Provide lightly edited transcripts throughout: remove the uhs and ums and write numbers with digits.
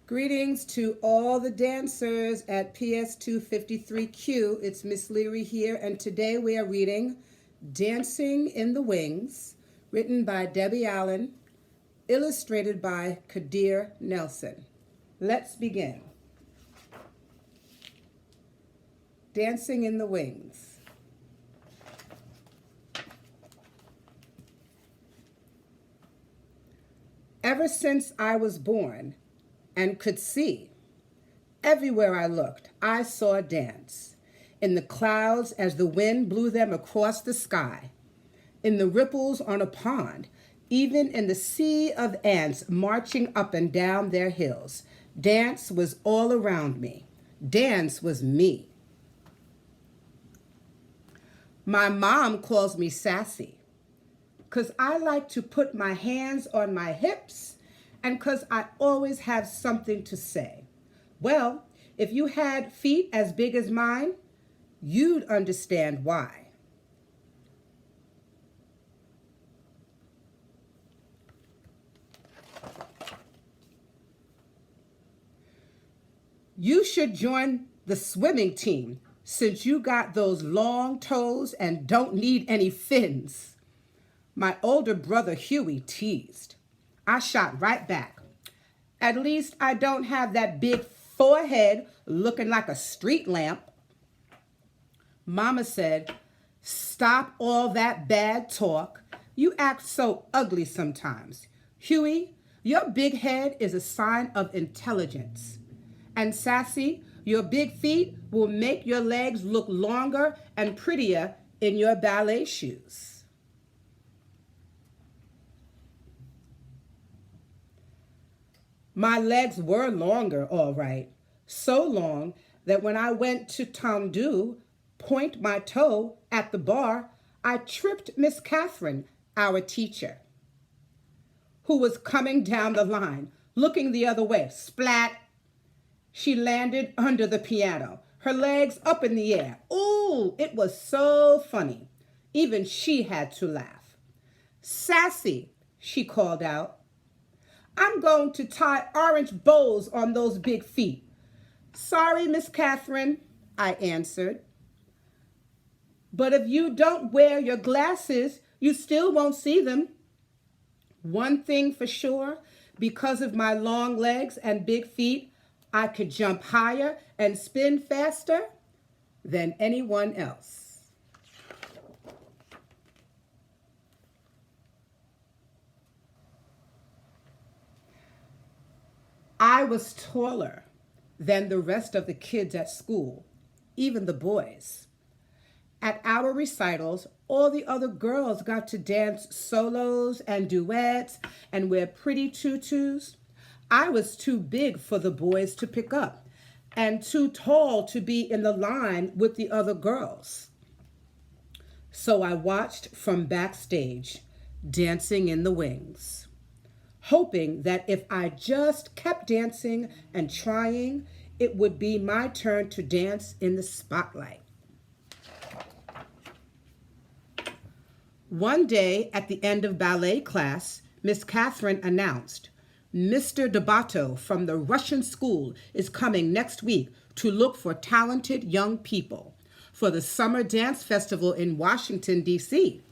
Greetings to all the dancers at PS253Q. It's Miss Leary here, and today we are reading Dancing in the Wings, written by Debbie Allen, illustrated by Kadir Nelson. Let's begin. Dancing in the Wings. Ever since I was born and could see, everywhere I looked, I saw dance. In the clouds as the wind blew them across the sky, in the ripples on a pond, even in the sea of ants marching up and down their hills. Dance was all around me. Dance was me. My mom calls me sassy, 'cause I like to put my hands on my hips and 'cause I always have something to say. Well, if you had feet as big as mine, you'd understand why. You should join the swimming team since you got those long toes and don't need any fins. My older brother Huey teased. I shot right back. At least I don't have that big forehead looking like a street lamp. Mama said, "Stop all that bad talk. You act so ugly sometimes. Huey, your big head is a sign of intelligence. And Sassy, your big feet will make your legs look longer and prettier in your ballet shoes." My legs were longer, all right, so long that when I went to Tondu, point my toe at the bar, I tripped Miss Catherine, our teacher, who was coming down the line, looking the other way. Splat! She landed under the piano, her legs up in the air. Ooh, it was so funny. Even she had to laugh. "Sassy," she called out, "I'm going to tie orange bows on those big feet." "Sorry, Miss Catherine," I answered. "But if you don't wear your glasses, you still won't see them." One thing for sure, because of my long legs and big feet, I could jump higher and spin faster than anyone else. I was taller than the rest of the kids at school, even the boys. At our recitals, all the other girls got to dance solos and duets and wear pretty tutus. I was too big for the boys to pick up and too tall to be in the line with the other girls. So I watched from backstage, dancing in the wings, hoping that if I just kept dancing and trying, it would be my turn to dance in the spotlight. One day at the end of ballet class, Miss Catherine announced, "Mr. Debato from the Russian school is coming next week to look for talented young people for the Summer Dance Festival in Washington, D.C.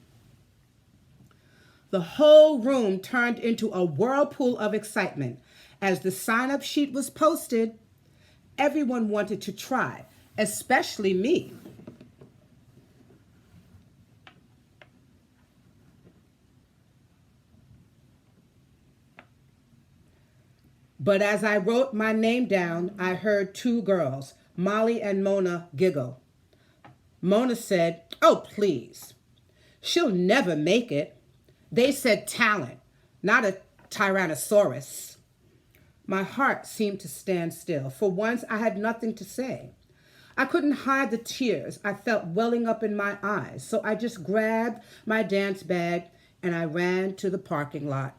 The whole room turned into a whirlpool of excitement. As the sign-up sheet was posted, everyone wanted to try, especially me. But as I wrote my name down, I heard two girls, Molly and Mona, giggle. Mona said, "Oh, please. She'll never make it. They said talent, not a tyrannosaurus." My heart seemed to stand still. For once, I had nothing to say. I couldn't hide the tears I felt welling up in my eyes, so I just grabbed my dance bag and I ran to the parking lot.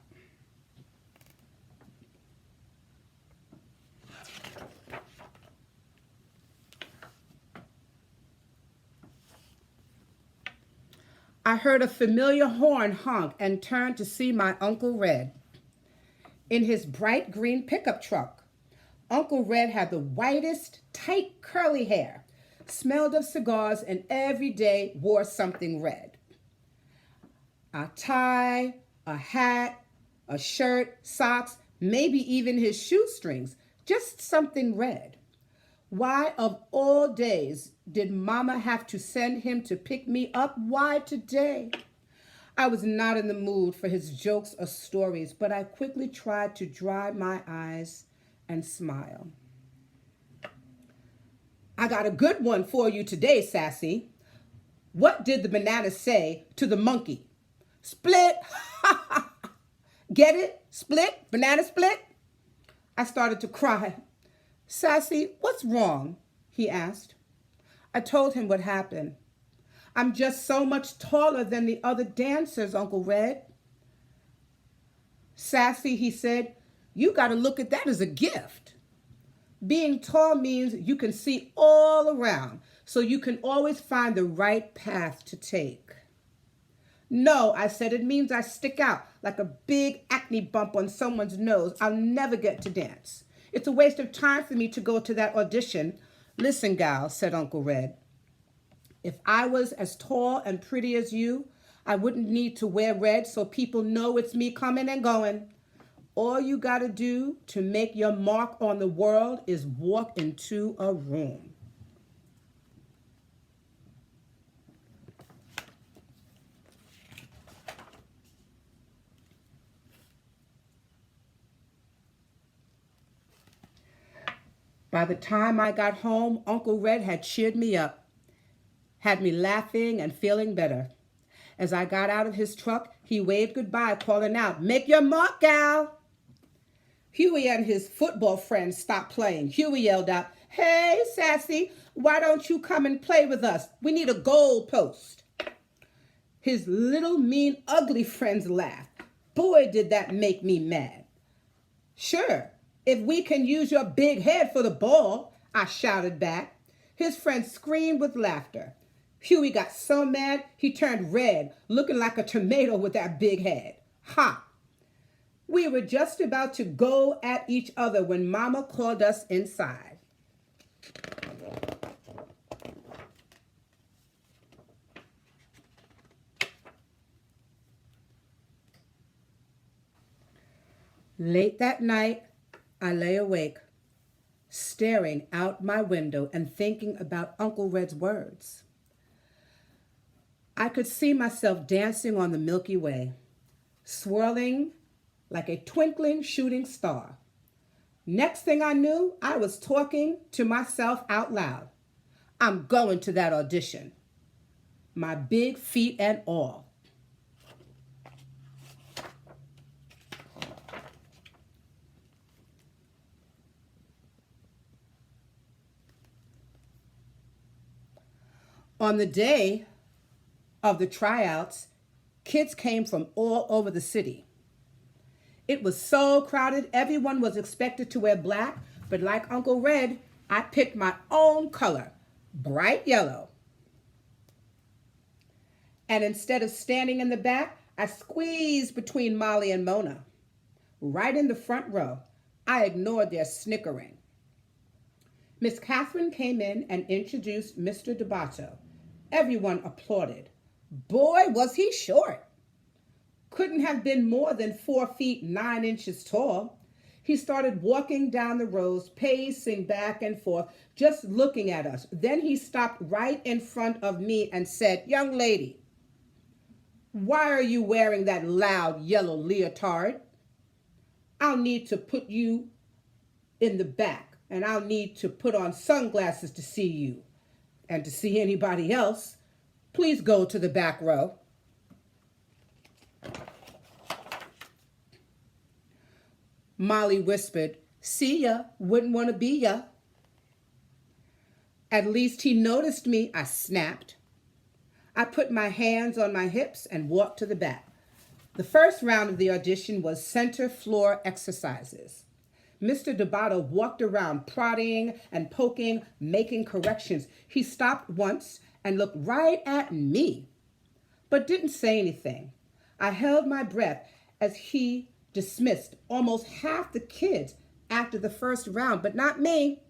I heard a familiar horn honk and turned to see my Uncle Red in his bright green pickup truck, Uncle Red had the whitest, tight, curly hair, smelled of cigars, and every day wore something red. A tie, a hat, a shirt, socks, maybe even his shoestrings, just something red. Why, of all days, did Mama have to send him to pick me up? Why today? I was not in the mood for his jokes or stories, but I quickly tried to dry my eyes and smile. I got a good one for you today, Sassy. What did the banana say to the monkey? Split! Get it? Split? Banana split? I started to cry. Sassy, what's wrong? He asked. I told him what happened. I'm just so much taller than the other dancers, Uncle Red. Sassy, he said, you got to look at that as a gift. Being tall means you can see all around, so you can always find the right path to take. No, I said, it means I stick out like a big acne bump on someone's nose. I'll never get to dance. It's a waste of time for me to go to that audition. Listen, gal, said Uncle Red. If I was as tall and pretty as you, I wouldn't need to wear red so people know it's me coming and going. All you got to do to make your mark on the world is walk into a room. By the time I got home, Uncle Red had cheered me up, had me laughing and feeling better. As I got out of his truck, he waved goodbye, calling out, "Make your mark, gal!" Huey and his football friends stopped playing. Huey yelled out, "Hey, Sassy, why don't you come and play with us? We need a goal post." His little, mean, ugly friends laughed. Boy, did that make me mad. "Sure, if we can use your big head for the ball," I shouted back. His friends screamed with laughter. Huey got so mad he turned red, looking like a tomato with that big head. Ha! We were just about to go at each other when Mama called us inside. Late that night, I lay awake, staring out my window and thinking about Uncle Red's words. I could see myself dancing on the Milky Way, swirling like a twinkling shooting star. Next thing I knew, I was talking to myself out loud. I'm going to that audition, my big feet and all. On the day of the tryouts, kids came from all over the city. It was so crowded, everyone was expected to wear black, but like Uncle Red, I picked my own color, bright yellow. And instead of standing in the back, I squeezed between Molly and Mona. Right in the front row, I ignored their snickering. Miss Catherine came in and introduced Mr. Debato. Everyone applauded. Boy, was he short. Couldn't have been more than 4 feet 9 inches tall. He started walking down the rows, pacing back and forth, just looking at us. Then he stopped right in front of me and said, "Young lady, why are you wearing that loud yellow leotard? I'll need to put you in the back, and I'll need to put on sunglasses to see you. And to see anybody else, please go to the back row." Molly whispered, "See ya, wouldn't want to be ya." At least he noticed me, I snapped. I put my hands on my hips and walked to the back. The first round of the audition was center floor exercises. Mr. Debato walked around prodding and poking, making corrections. He stopped once and looked right at me, but didn't say anything. I held my breath as he dismissed almost half the kids after the first round, but not me.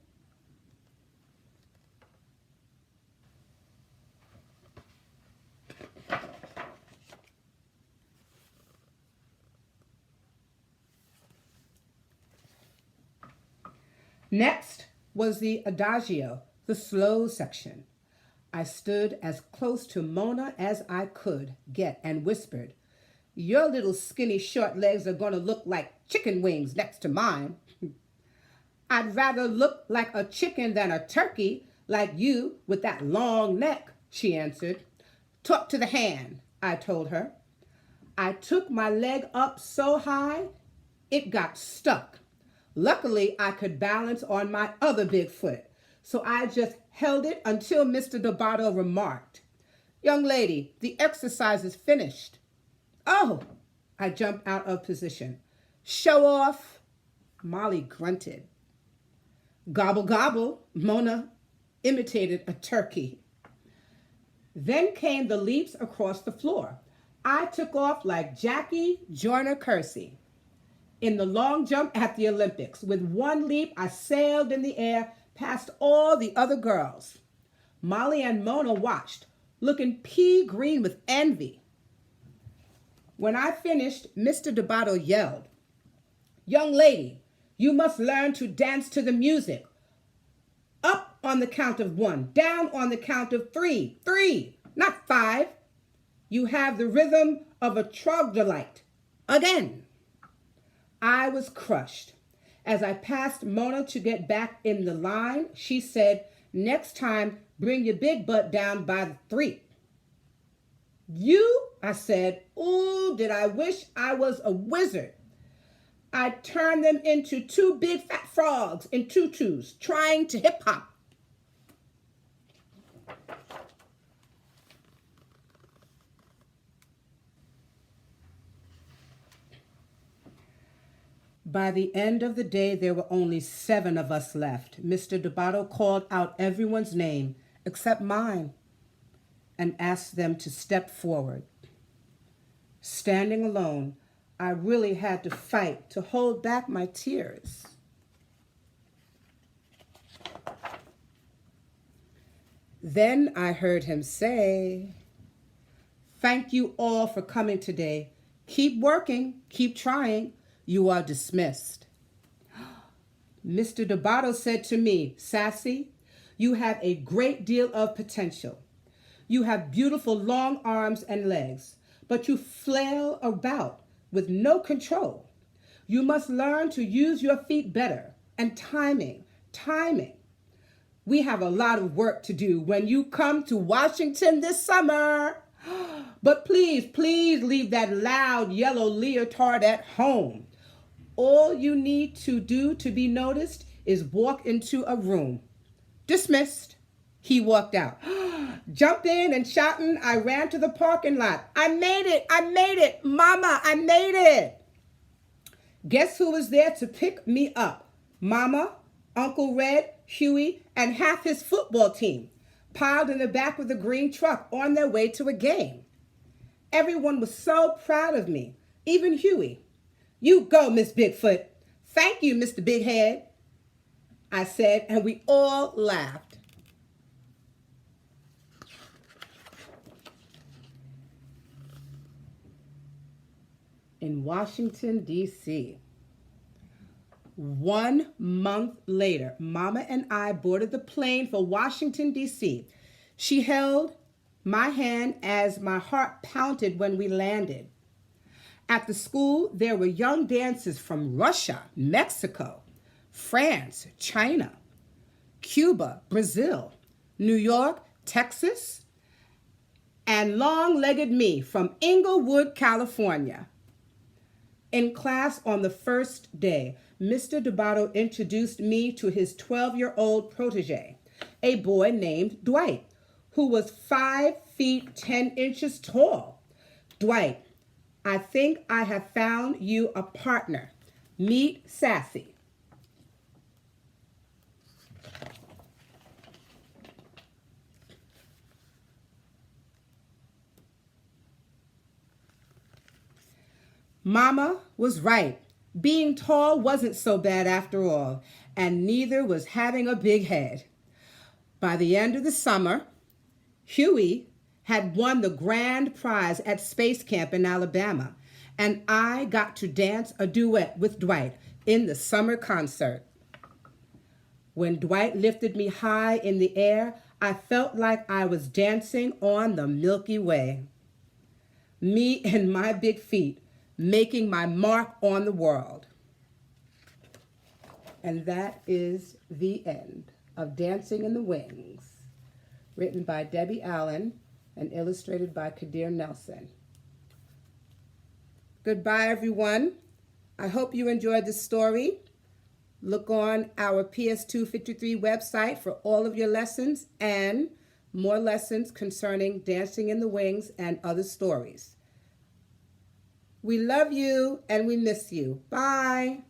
Next was the adagio, the slow section. I stood as close to Mona as I could get and whispered, "Your little skinny short legs are going to look like chicken wings next to mine." "I'd rather look like a chicken than a turkey, like you with that long neck," she answered. "Talk to the hand," I told her. I took my leg up so high, it got stuck. Luckily, I could balance on my other big foot, so I just held it until Mr. Dobato remarked, "Young lady, the exercise is finished." "Oh," I jumped out of position. "Show off." Molly grunted. "Gobble, gobble," Mona imitated a turkey. Then came the leaps across the floor. I took off like Jackie Joyner-Kersee in the long jump at the Olympics. With one leap, I sailed in the air past all the other girls. Molly and Mona watched, looking pea green with envy. When I finished, Mr. Dobato yelled, "Young lady, you must learn to dance to the music. Up on the count of 1, down on the count of 3, 3, not 5. You have the rhythm of a troglodyte. Again." I was crushed. As I passed Mona to get back in the line, she said, "Next time, bring your big butt down by the 3. "You?" I said. "Ooh, did I wish I was a wizard. I'd turn them into 2 big fat frogs in tutus, trying to hip hop." By the end of the day, there were only 7 of us left. Mr. Dobato called out everyone's name except mine and asked them to step forward. Standing alone, I really had to fight to hold back my tears. Then I heard him say, "Thank you all for coming today. Keep working, keep trying. You are dismissed." Mr. Dobato said to me, "Sassy, you have a great deal of potential. You have beautiful long arms and legs, but you flail about with no control. You must learn to use your feet better and timing. We have a lot of work to do when you come to Washington this summer. But please leave that loud yellow leotard at home. All you need to do to be noticed is walk into a room." Dismissed. He walked out. Jumped in and shouting, I ran to the parking lot. I made it, Mama, I made it." Guess who was there to pick me up? Mama, Uncle Red, Huey, and half his football team, piled in the back of the green truck on their way to a game. Everyone was so proud of me, even Huey. "You go, Miss Bigfoot." "Thank you, Mr. Big Head," I said, and we all laughed. In Washington, D.C. 1 month later, Mama and I boarded the plane for Washington, D.C. She held my hand as my heart pounded when we landed. At the school, there were young dancers from Russia, Mexico, France, China, Cuba, Brazil, New York, Texas, and long-legged me from Inglewood, California. In class on the first day, Mr. Dobato introduced me to his 12-year-old protege, a boy named Dwight, who was 5 feet 10 inches tall. "Dwight, I think I have found you a partner. Meet Sassy." Mama was right. Being tall wasn't so bad after all, and neither was having a big head. By the end of the summer, Huey had won the grand prize at Space Camp in Alabama, and I got to dance a duet with Dwight in the summer concert. When Dwight lifted me high in the air, I felt like I was dancing on the Milky Way. Me and my big feet making my mark on the world. And that is the end of Dancing in the Wings, written by Debbie Allen and illustrated by Kadir Nelson. Goodbye, everyone. I hope you enjoyed this story. Look on our PS253 website for all of your lessons and more lessons concerning Dancing in the Wings and other stories. We love you and we miss you. Bye.